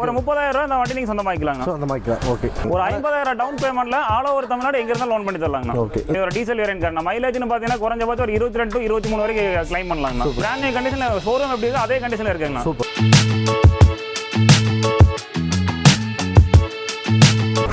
ஒரு 30,000 இந்த வண்டி நீங்க சொந்தமாக்கலாம். ஓகே. ஒரு 50,000 டவுன் பேமெண்ட்ல ஆல் ஓவர் தமிழ்நாடு எங்க இருந்தாலும் லோன் பண்ணி தரலாங்க. ஓகே. இது ஒரு டீசல் வேரியன்ட் கார். மைலேஜ்னு பாத்தீங்கன்னா குறைஞ்சபட்சம் ஒரு 22 to 23 வரைக்கும் கிளைம் பண்ணலாங்க. பிராண்ட் நியூ கண்டிஷன்ல ஷோரூம் எப்படி இருக்கோ அதே கண்டிஷன்ல இருக்குங்க. Super.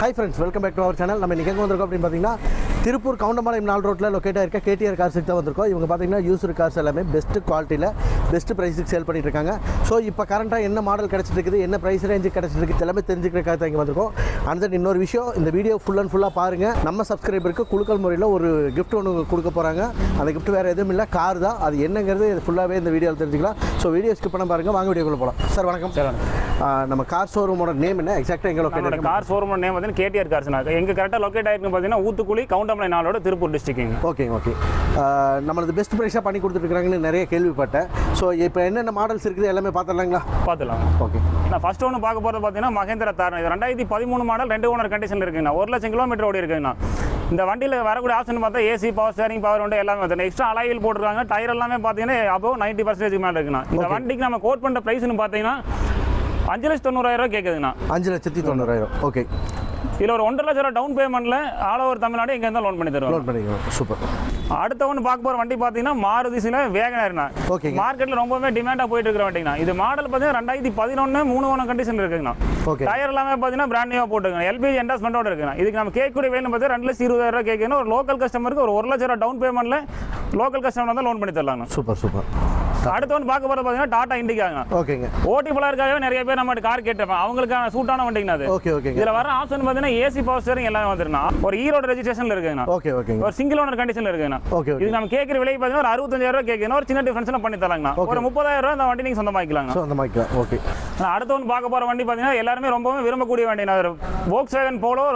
Hi friends, welcome back to our channel. நம்ம இன்றைக்கி எங்கே வந்திருக்கோம் அப்படின்னு பார்த்தீங்கன்னா திருப்பூர் கவுண்டம்பாளையம் 4 ரோட்டில் லொக்கேட்டாக இருக்க கேடிஆர் கார்ஸுக்கு தான் வந்திருக்கோம். இவங்க பார்த்தீங்கன்னா யூஸ்டு கார்ஸ் எல்லாமே பெஸ்ட்டு குவாலிட்டியில் பெஸ்ட்டு ப்ரைஸுக்கு சேல் பண்ணிட்டு இருக்காங்க. ஸோ இப்போ கரண்ட்டாக என்ன மாடல் கிடச்சிட்டு இருக்குது, என்ன ப்ரைஸ் ரேஞ்சு கிடச்சிட்டு இருக்குது எல்லாமே தெரிஞ்சுக்கிறதுக்காக தான் இங்கே வந்திருக்கோம். அண்ட் தென் இன்னொரு விஷயம், இந்த வீடியோ ஃபுல் அண்ட் ஃபுல்லாக பாருங்கள். நம்ம சப்ஸ்கிரைபருக்கு குழுக்கள் முறையில் ஒரு கிஃப்ட் ஒன்று கொடுக்க போகிறாங்க. அந்த கிஃப்ட் வேறு எதுவும் இல்லை, கார் தான். அது என்னங்கிறது ஃபுல்லாகவே இந்த வீடியோவில் தெரிஞ்சுக்கலாம். ஸோ வீடியோ ஸ்கிப் பண்ண பாருங்கள், வாங்க வீடியோக்குள்ளே போகலாம். சார் வணக்கம். சார் நம்ம கார் ஷோரூமோட நேம் என்ன, எக்ஸாக்டாக எங்கே லொக்கேட்? கார் ஷோரூமோட நேம் வந்து கேடிஆர் கார்ஸ். எங்க கரெக்டாக லொக்கேட் ஆயிருக்கு பார்த்தீங்கன்னா ஊத்துக்குளி கவுண்டம்பாளையம் 4 திருப்பூர் டிஸ்ட்ரிக்ட். ஓகே. நம்மளது பெஸ்ட் ப்ரைஸாக பண்ணி கொடுத்துருக்காங்கன்னு நிறைய கேள்விப்பட்டேன். ஸோ இப்போ என்னென்ன மாடல்ஸ் இருக்குது எல்லாமே பார்த்துடலாங்களா? பார்த்துலாம். ஓகே. நான் ஃபர்ஸ்ட் ஒன்று பார்க்க போகிறது பார்த்தீங்கன்னா மகேந்திரா தார். இது 2013 மாடல், 2 ஓனர் கண்டிஷனில் இருக்குங்கண்ணா. 1,00,000 கிலோமீட்டர் ஓடி இருக்குங்கண்ணா. இந்த வண்டியில் வரக்கூடிய ஆப்ஷன் பார்த்தா AC, power steering, power window எல்லாமே வந்து எக்ஸ்ட்ரா அலாயில் போட்டுருக்காங்க. டயர் எல்லாமே பார்த்தீங்கன்னா அபோவ் 90% மேலே இருக்குண்ணா. இந்த வண்டிக்கு நம்ம கோட் பண்ணுற ப்ரைஸ்னு பார்த்தீங்கன்னா 5,90,000 கேட்குதுண்ணா. 5,90,000. ஓகே. இதில் ஒரு 1.5 லட்சம் டவுன் பேமெண்ட்டில் ஆல் ஓவர் தமிழ்நாடு எங்கே இருந்தால் லோன் பண்ணி தருவோம். லோன் பண்ணிக்கலாம். சூப்பர். அடுத்த ஒன்று பார்க்க போகிற வண்டி பார்த்தீங்கன்னா மாருதிசில வேகனர்னா. ஓகே. மார்க்கெட்டில் ரொம்பவே டிமாண்டாக போயிட்டு இருக்கிற வண்டிங்கண்ணா. இது மாடல் பார்த்தீங்கன்னா 2011 3 ஓனர் கண்டிஷன் இருக்குங்கண்ணா. ஓகே. டயர் எல்லாமே பார்த்தீங்கன்னா பிராண்ட் நியூவாக போட்டுருக்கோம். எல்பிஜி என்டாஸ்மெண்ட்டோட இருக்குண்ணா. இதுக்கு நம்ம கேட்கக்கூடிய வேணும் பார்த்தீங்கன்னா 2,20,000 கேட்கணும். ஒரு லோக்கல் கஸ்டமருக்கு ஒரு 1,00,000 டவுன் பேமெண்ட்டில் லோக்கல் கஸ்டமர் தான் லோன் பண்ணி தரலாங்க. Super super. அடுத்த ஒன்று பார்க்க போகிறது பார்த்தீங்கன்னா டாடா இண்டிகாங்க. ஓகேங்க. ஓட்டி பலருக்காகவே நிறைய பேர் நம்ம கார் கேட்டிருப்பாங்க. அவங்களுக்கான சூட்டான வண்டிங்கண்ணா அது. ஓகே. ஓகே. இதில் வர ஆப்ஷன் பார்த்தீங்கன்னா ஏசி, பவர் ஸ்டேரிங் எல்லாமே வந்துருண்ணா. ஒரு ஈரோடு ரெஜிஸ்ட்ரேஷனில் இருக்குங்கண்ணா. ஓகே. ஓகே. ஒரு சிங்கிள் ஓனர் கண்டிஷனில் இருக்குங்கண்ணா. ஓகே. இது நம்ம கேட்குற விலை பார்த்தீங்கன்னா ஒரு 65,000 கேட்கணும். ஒரு சின்ன டிஃபரன்ஸ்ல பண்ணி தரலாங்கண்ணா. ஒரு 30,000 இந்த வண்டி நீங்கள் சொந்தமாக்கலாம். சொந்தமாக்கலாம். ஓகே. அடுத்த ஒன்று பார்க்க போகிற வண்டி பார்த்தீங்கன்னா எல்லாருமே ரொம்பவே விரும்பக்கூடிய வண்டி. Volkswagen Polo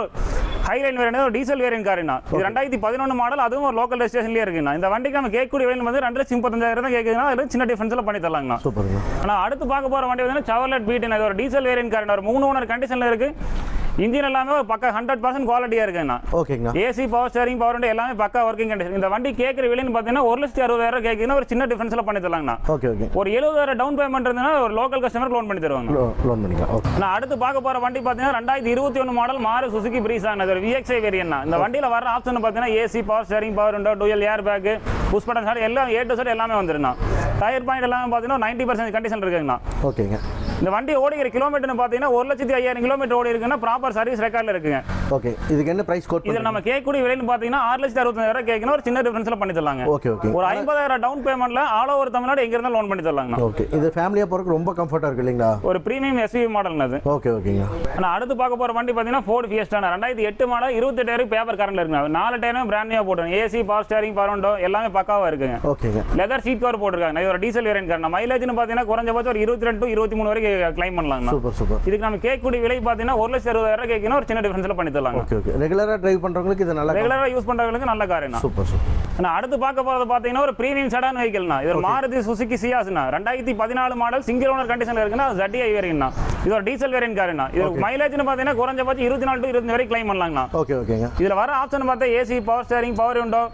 ஹைலைன் வேரியன்ட், ஒரு டீசல் வேரியன்ட் காருண்ணா. இது 2011 மாடல், அதுவும் ஒரு லோக்கல் ரெஜிஸ்ட்ரேஷன்லேயே இருக்குண்ணா. இந்த வண்டிக்கு நம்ம கேட்கக்கூடிய விலை வந்து 2,35,000 தான் கேட்குதுன்னா அதில் சின்ன டிஃபரன்ஸில் பண்ணி தரலாங்கண்ணா. சூப்பர். ஆனால் அடுத்து பார்க்க போகிற வண்டி வந்து Chevrolet Beat. இது ஒரு டீசல் வேரியன்ட் காருண்ணா. ஒரு 3 ஓனர் கண்டிஷனில் இருக்குது. இன்ஜின் எல்லாமே ஒரு பக்கா 100% குவாலிட்டியாக இருக்குண்ணா. ஓகேங்கண்ணா. AC, power steering, power window எல்லாமே பக்கா ஒர்க்கிங் கண்டிஷன். இந்த வண்டி கேட்குற விலைன்னு பார்த்தீங்கன்னா 1,60,000 கேட்குதுன்னா ஒரு சின்ன டிஃபரன்ஸில் பண்ணி தரலாங்கண்ணா. ஓகே. ஓகே. ஒரு 70,000 டவுன் பேமெண்ட் இருந்ததுன்னா ஒரு லோக்கல் கஸ்டமர் லோன் பண்ணி தருவாங்க. லோன் பண்ணிக்கலாம். ஓகே. நான் அடுத்து பார்க்க போகிற வண்டி பார்த்தீங்கன்னா 2021 மாடல் மாறு சுசுகி பிரீஸாங்க. அது ஒரு VXI வேரியன்ட். இந்த வண்டியில் வர ஆப்ஷன் பார்த்தீங்கன்னா AC, power steering, power window, dual air bag, push button start எல்லாம் A to Z எல்லாமே வந்துருண்ணா. டயர் பாயிண்ட் எல்லாமே பார்த்தீங்கன்னா 90% கண்டிஷன் இருக்குங்கண்ணா. ஓகேங்க. இந்த வண்டி ஓடிக்கிற கிலோமீட்டர்னு பார்த்தீங்கன்னா 1,05,000 கிலோமீட்டர் ஓடி இருக்குன்னா ப்ராப்பர் சர்வீஸ் ரெக்கார்டில் இருக்குங்க. ஓகே. இதுக்கு என்ன பிரைஸ் கோட்? இதில் நம்ம கேட்கக்கூடிய விலைன்னு பார்த்தீங்கன்னா 6,65,000 கேட்கணும். ஒரு சின்ன டிஃபரன்ஸில் பண்ணி தரலாங்க. ஓகே. ஓகே. ஒரு 50,000 டவுன் பேமெண்ட்ல ஆல் ஓவர் தமிழ்நாடு எங்க இருந்தாலும் லோன் பண்ணி தரலாங்க. ஓகே. இது ஃபேமிலியா போறதுக்கு ரொம்ப கம்ஃபர்ட்டா இருக்கு இல்லீங்களா? ஒரு பிரீமியம் SUV மாடல் அது. ஓகே. ஓகேங்க. நான் அடுத்து பார்க்க போற வண்டி பார்த்தீங்கன்னா Ford Fiesta 2008 மாடல், 28 பேப்பர் கரண்ட்ல இருக்குங்க. 4 டயரும் பிராண்ட் நியூவா போட்டுருங்க. AC, power steering, power window எல்லாமே பக்காவா இருக்குங்க. ஓகேங்க. லெதர் சீட் கவர் போட்டுருக்காங்க. இது ஒரு டீசல் வேரியன்ட் கார். மைலேஜ்னு பார்த்தீங்கன்னா குறைஞ்சபட்சம் ஒரு 22 to 23 வரைக்கும் கிளைம் பண்ணலாங்க. Super super. இதுக்கு நம்ம கேட்கக்கூடிய விலை பார்த்தீங்கன்னா 1,60,000 கேட்கணும். ஒரு சின்ன டிஃபரன்ஸ்ல பண்ணி தரலாம். ஓகே. ஓகே. ரெகுலரா டிரைவ் பண்றவங்களுக்கு இது நல்ல, ரெகுலரா யூஸ் பண்றவங்களுக்கு நல்ல கார். Super super. நான் அடுத்து பார்க்க போறது பார்த்தீங்கன்னா ஒரு பிரீமியம் செடான் வெஹிக்கிள்னா. இது ஒரு மாருதி சுசுகி சியாஸ்னா. 2014 மாடல், சிங்கிள் ஓனர் கண்டிஷன்ல இருக்குன்னா ZDI வேரியன்ட்னா. இது ஒரு டீசல் வேரியன்ட் காருனா. இது மைலேஜ்னு பார்த்தீங்கன்னா குறைஞ்சபட்சம் 24 to 25 வரைக்கும் கிளைம் பண்ணலாங்கண்ணா. ஓகே. ஓகேங்க. இதுல வர ஆப்ஷன் பார்த்தா AC, power steering, power window,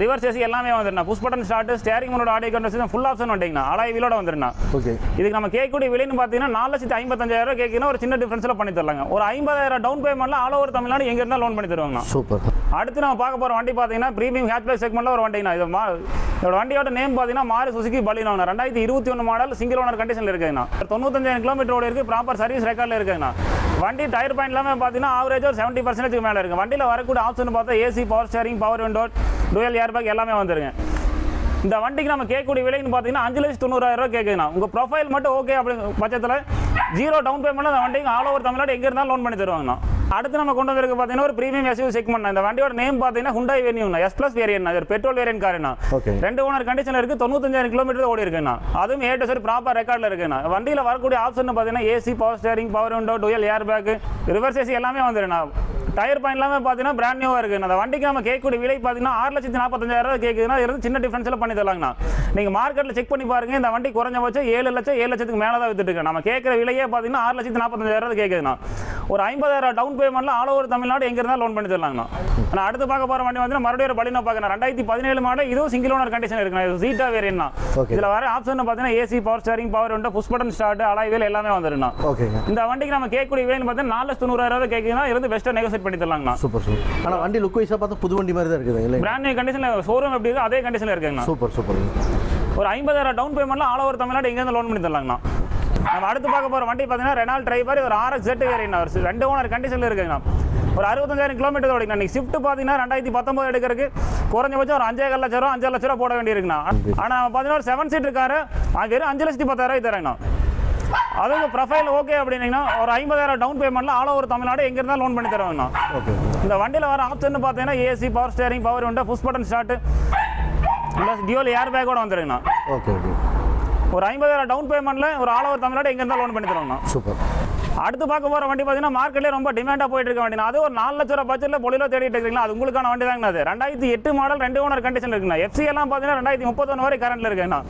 reverse AC எல்லாமே வந்துருண்ணா. Push button start, steering mode, audio control full option வந்துட்டீங்கண்ணா. அலாய் வீலோட வந்துருண்ணா. ஓகே. இதுக்கு நம்ம கேட்கக்கூடிய விலைன்னு பார்த்தீங்கன்னா 4,55,000 கேட்கணும். ஒரு சின்ன டிஃபரன்ஸ்ல பண்ணி தரலாங்க. ஒரு 50,000 டவுன் பேமெண்ட்ல ஆல் ஓவர் தமிழ்நாடு எங்க இருந்தாலும் லோன் பண்ணி தருவாங்க. சூப்பர். அடுத்து நம்ம பார்க்க போற வண்டி பார்த்தீங்கன்னா பிரீமியம் ஹேட்ச்பேக் செக்மெண்ட்ல ஒரு வண்டிங்கண்ணா. இதோட வண்டியோட நேம் பார்த்தீங்கன்னா Maruti Suzuki Baleno. 2021 model, single owner கண்டிஷன்ல இருக்குங்கண்ணா. 95,000 கிலோமீட்டர் ஓடி இருக்கு. ப்ராப்பர் சர்வீஸ் ரெக்கார்ட்ல இருக்குங்கண்ணா. வண்டி டயர் பாயிண்ட் எல்லாமே பார்த்தீங்கன்னா ஆவரேஜ் ஒரு 70% மேல இருக்கு. வண்டியில் வரக்கூடிய ஆப்ஷன் பார்த்தா AC, power steering, power window, dual air back எல்லாமே வந்துருங்க. இந்த வண்டிக்கு நம்ம கேட்கக்கூடிய விலைன்னு பார்த்தீங்கன்னா 5,90,000 கேட்குதுண்ணா. உங்கள் ப்ரொஃபைல் மட்டும் ஓகே அப்படிங்கிற பட்சத்தில் 0 டவுன் பேமெண்ட்ல அந்த வண்டிக்கு ஆல் ஓவர் தமிழ்நாடு எங்கே இருந்தாலும் லோன் பண்ணி தருவாங்கண்ணா. அடுத்து நம்ம கொண்டு வந்திருக்கு பார்த்தீங்கன்னா ஒரு பிரீமியம் SUV செக்மெண்ட். இந்த வண்டியோட நேம் பார்த்தீங்கன்னா Hyundai Venue S+ வேரியன்ட். அது ஒரு பெட்ரோல் வேரியன்ட் காருண்ணா. 2 ஓனர் கண்டிஷன்ல இருக்கு. 95,000 கிலோமீட்டர் ஓடி இருக்குண்ணா. அதுவும் A to Z ப்ராப்பர் ரெக்கார்டில் இருக்குண்ணா. வண்டியில் வரக்கூடிய ஆப்ஷன் பார்த்தீங்கன்னா AC, power steering, power window, dual air back, reverse AC எல்லாமே வந்துருண்ணா. டயர் பாயிண்ட் எல்லாமே பார்த்தீங்கன்னா பிராண்ட் நியூவாக இருக்குண்ணா. அந்த வண்டிக்கு நம்ம கேட்கக்கூடிய விலை பார்த்தீங்கன்னா 6,45,000 கேட்குதுன்னா இது சின்ன டிஃபரன்ஸில் பண்ணி தரலாங்கண்ணா. நீங்கள் மார்க்கெட்டில் செக் பண்ணி பாருங்க. இந்த வண்டி குறைஞ்சபட்சம் 7 லட்சத்துக்கு மேலே தான் வித்துட்டு இருக்கு. நம்ம கேட்குற விலையே பார்த்தீங்கன்னா 6,45,000 கேட்குதுண்ணா. ஒரு 50,000 டவுன் பேமெண்ட்டில் ஆல் ஓவர் தமிழ்நாடு எங்கே இருந்தாலும் லோன் பண்ணி தரலாங்கண்ணா. நான் அடுத்து பார்க்க போகிற வண்டி வந்து மறுபடியும் ஒரு பலினோ பார்க்கணும். 2017 மாடல், இதுவும் சிங்கிள் ஓனர் கண்டிஷன் இருக்குண்ணா. இது சீட்டா வேரியன்ட் தான். இதில் வர ஆப்ஷன் பார்த்தீங்கன்னா AC, power steering, power window, push button start, alloy wheel எல்லாமே வந்துருண்ணா. ஓகேங்க. இந்த வண்டிக்கு நம்ம கேட்கக்கூடிய விலைன்னு பார்த்தீங்கன்னா 4,90,000 கேட்குதுன்னா இருந்து பெஸ்ட்டாக நெகோசியேட் பண்ணி தரலாங்கண்ணா. Super super. ஆனால் வண்டி லுக் வைஸாக பார்த்தா புது வண்டி மாதிரி தான் இருக்குது இல்லை? பிராண்ட் நியூ கண்டிஷனில் ஷோரூம் எப்படி இருக்கோ அதே கண்டிஷனில் இருக்குங்கண்ணா. Super super. ஒரு 50,000 டவுன் பேமெண்ட்டில் ஆல் ஓவர் தமிழ்நாடு எங்கேருந்து லோன் பண்ணி தரலாங்கண்ணா. நம்ம அடுத்து பார்க்க போகிற வண்டி பார்த்தீங்கன்னா ரெனால்ட் டிரைவர், ஒரு RX Z வேரியன்ட், ஒரு 2 ஓனர் கண்டிஷனில் இருக்குங்கண்ணா. ஒரு 65,000 கிலோமீட்டர் ஓடிக்கணும். நீங்கள் ஷிஃப்ட் பார்த்தீங்கன்னா 2019 எடுக்கிறதுக்கு குறைஞ்சபட்சம் ஒரு 5,00,000 ரூபா 5,00,000 ரூபா போட வேண்டியிருக்குண்ணா. ஆனால் பார்த்தீங்கன்னா ஒரு 7 சீட் இருக்காரு, வெறும் 5,10,000 தரேங்கண்ணா. அதுவும் ப்ரொஃபைல் ஓகே அப்படின்னீங்கன்னா ஒரு 50,000 டவுன் பேமெண்ட்டில் ஆல் ஓவர் தமிழ்நாடு எங்கே இருந்தாலும் லோன் பண்ணி தருவாங்கண்ணா. இந்த வண்டியில் வர ஆப்ஷன் பார்த்தீங்கன்னா AC, power steering, power window, push button start, dual air பேக்கோட வந்துருங்கண்ணா. Okay okay. ஒரு 50,000 டவுன் பேமெண்ட்டில் ஒரு ஆல் ஓவர் தமிழ்நாடு எங்கே இருந்தாலும் லோன் பண்ணி தருவாங்கண்ணா. சூப்பர். அடுத்து பார்க்க போகிற வண்டி பார்த்தீங்கன்னா மார்க்கெட்லேயே ரொம்ப டிமாண்டாக போயிட்டு இருக்க வண்டி. அது ஒரு 4,00,000 ரூபா பட்ஜெட்டில் பொலிலோ தேடிட்டு இருக்கீங்களா, அது உங்களுக்கான வண்டி தாங்கண்ணா. அது 2008 மாடல், 2 ஓனர் கண்டிஷன் இருக்குண்ணா. FC எல்லாம் பார்த்தீங்கன்னா 2031 வரை கரண்ட்டில் இருக்குண்ணா.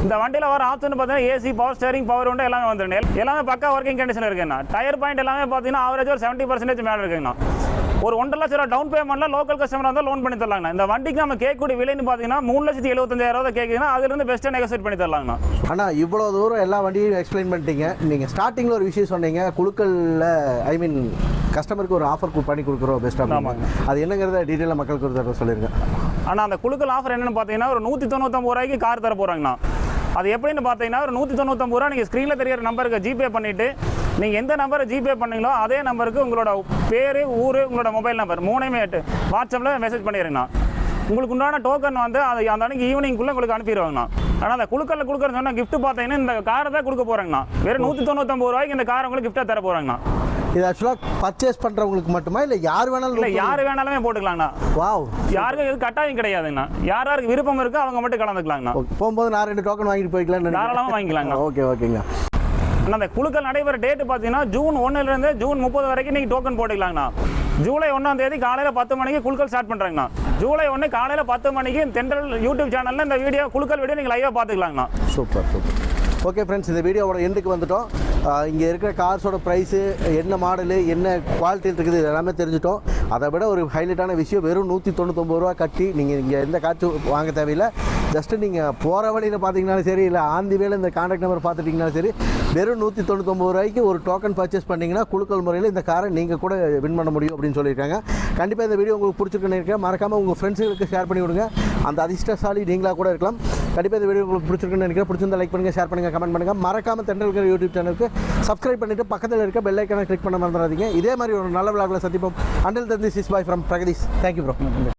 இந்த வண்டியில் வர ஆப்ஷன் பார்த்தீங்கன்னா AC, power steering, power window எல்லாமே வந்துருங்க. எல்லாமே பக்கா ஒர்க்கிங் கண்டிஷன் இருக்குண்ணா. டயர் பாயிண்ட் எல்லாமே பார்த்தீங்கன்னா ஆவரேஜ் ஒரு 70% மேலே இருக்குங்கண்ணா. ஒரு 1,00,000 ரூபா டவுன் பேமெண்ட்டில் லோக்கல் கஸ்டமர் வந்து லோன் பண்ணி தரலாங்கண்ணா. இந்த வண்டிக்கு நம்ம கேட்கக்கூடிய விலைன்னு பார்த்தீங்கன்னா 3,75,000 கேட்குதுன்னா அதுலேருந்து பெஸ்ட்டாக நெகோசியேட் பண்ணி தரலாங்கண்ணா. ஆனால் இவ்வளோ தூரம் எல்லா வண்டியும் எக்ஸ்பிளைன் பண்ணிட்டீங்க. நீங்கள் ஸ்டார்டிங்கில் ஒரு விஷயம் சொன்னீங்க, குழுக்களில் ஐ மீன் கஸ்டமருக்கு ஒரு ஆஃபர் பண்ணி கொடுக்குறோம் பெஸ்ட்டாக. ஆமாங்க. அது என்னங்கிறத டீட்டெயிலாக மக்களுக்கு ஒரு தடவை சொல்லிடுங்க. ஆனால் அந்த குழுக்கள் ஆஃபர் என்னென்னு பார்த்தீங்கன்னா ஒரு 199 ரூபாய்க்கு கார் தர போகிறாங்கண்ணா. அது எப்படின்னு பார்த்தீங்கன்னா ஒரு 199 ரூபா நீங்கள் ஸ்க்ரீனில் தெரியிற நம்பருக்கு ஜிபே பண்ணிவிட்டு நீங்கள் எந்த நம்பரை ஜிபே பண்ணீங்களோ அதே நம்பருக்கு உங்களோட பேர், ஊர், உங்களோட மொபைல் நம்பர் 3மே வாட்ஸ்அப்பில் மெசேஜ் பண்ணிடுங்கண்ணா. உங்களுக்கு உண்டான டோக்கன் வந்து அது அந்த அன்றைக்கி ஈவினிங்குள்ளே உங்களுக்கு அனுப்பிடுவாங்கண்ணா. ஆனால் அந்த குழுக்களில் கொடுக்குறது சொன்னால் கிஃப்ட் பார்த்தீங்கன்னா இந்த காரை தான் கொடுக்க போகிறாங்கண்ணா. வெறும் 199 ரூபாய்க்கு இந்த காரை உங்களுக்கு கிஃப்ட்டாக தர போகிறாங்கண்ணா. இது ஆக்சுவலாக பர்ச்சேஸ் பண்ணுறவங்களுக்கு மட்டுமா இல்லை யார் வேணாலும்? இல்லை, யார் வேணாலுமே போட்டுக்கலாங்கண்ணா. வாவ். யாருக்கும் இது கட்டாயம் கிடையாதுங்கண்ணா. யாருக்கு விருப்பம் இருக்கோ அவங்க மட்டும் கலந்துக்கலாங்கண்ணா. போகும்போது நான் 2 டோக்கன் வாங்கிட்டு போய்க்கலாம். தாராளமாக வாங்கிக்கலாங்கண்ணா. ஓகே ஓகேங்க. அந்த குழுக்கள் நடைபெற டேட்டு பார்த்தீங்கன்னா ஜூன் 1லேருந்து ஜூன் 30 வரைக்கும் நீங்கள் டோக்கன் போட்டுக்கலாங்கண்ணா. ஜூலை 1ஆம் தேதி காலையில் 10 மணிக்கு குழுக்கள் ஸ்டார்ட் பண்ணுறாங்கண்ணா. ஜூலை 1 காலையில் 10 மணிக்கு தென்றல் யூடியூப் சேனலில் இந்த வீடியோ குழுக்கள் வீடியோ நீங்கள் லைவாக பார்த்துக்கலாங்கண்ணா. Super super. ஓகே ஃப்ரெண்ட்ஸ், இந்த வீடியோவோட எண்டுக்கு வந்துட்டோம். இங்கே இருக்கிற கார்ஸோட ப்ரைஸு, என்ன மாடலு, என்ன குவாலிட்டி இருக்குது, இது எல்லாமே தெரிஞ்சுட்டோம். அதை விட ஒரு ஹைலைட்டான விஷயம், வெறும் 199 ரூபா கட்டி நீங்கள் இங்கே எந்த காற்று வாங்க தேவையில்லை. ஜஸ்ட்டு நீங்கள் போகிற வழியில் பார்த்தீங்கன்னாலும் சரி, இல்லை ஆந்தி வேலை இந்த கான்டாக்ட் நம்பர் பார்த்துட்டிங்கனாலும் சரி, வெறும் 199 ரூபாய்க்கு ஒரு டோக்கன் பர்ச்சேஸ் பண்ணிங்கன்னா குழுக்கள் முறையில் இந்த காரை நீங்கள் கூட வின் பண்ண முடியும் அப்படின்னு சொல்லியிருக்காங்க. கண்டிப்பாக இந்த வீடியோ உங்களுக்கு பிடிச்சிருக்குன்னு இருக்கேன். மறக்காமல் உங்கள் ஃப்ரெண்ட்ஸுகளுக்கு ஷேர் பண்ணி விடுங்க. அந்த அதிர்ஷ்டசாலி நீங்களாக கூட இருக்கலாம். கண்டிப்பாக இந்த வீடியோ உங்களுக்கு பிடிச்சிருக்குன்னு நினைக்கிறேன். பிடிச்சிருந்தா லைக் பண்ணுங்கள், ஷேர் பண்ணுங்கள், கமெண்ட் பண்ணுங்கள். மறக்காமல் தென்றல் யூடியூப் சேனலுக்கு சப்ஸ்கிரைப் பண்ணிவிட்டு பக்கத்தில் இருக்க பெல் ஐக்கானை கிளிக் பண்ண மறந்துடாதீங்க. இதே மாதிரி ஒரு நல்ல விழாவில் சந்திப்போம். Until then this is bye from Pragadeesh. Thank you bro.